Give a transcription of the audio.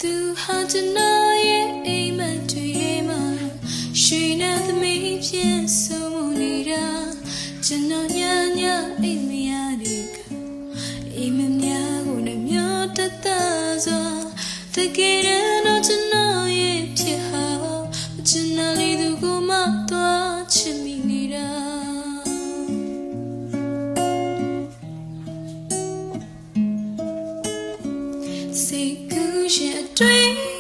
သူဟာကျွန်တော်ရဲ့အိမ်မက်တွေမှာရွှေနဲ့သမီးဖြစ်ဆုံးနေတာကျွန်တော်ညညအိမ်မရတဲ့ကအိမ်မများကိုလည်းမျိုးတသက်စွာတကယ်တော့ကျွန်တော်ရဲ့ဖြစ်ဟာကျွန်တော်လေးသူကိုမှတော့ချစ်မိနေတာစိတ်ကူးရဲ့အတွင်း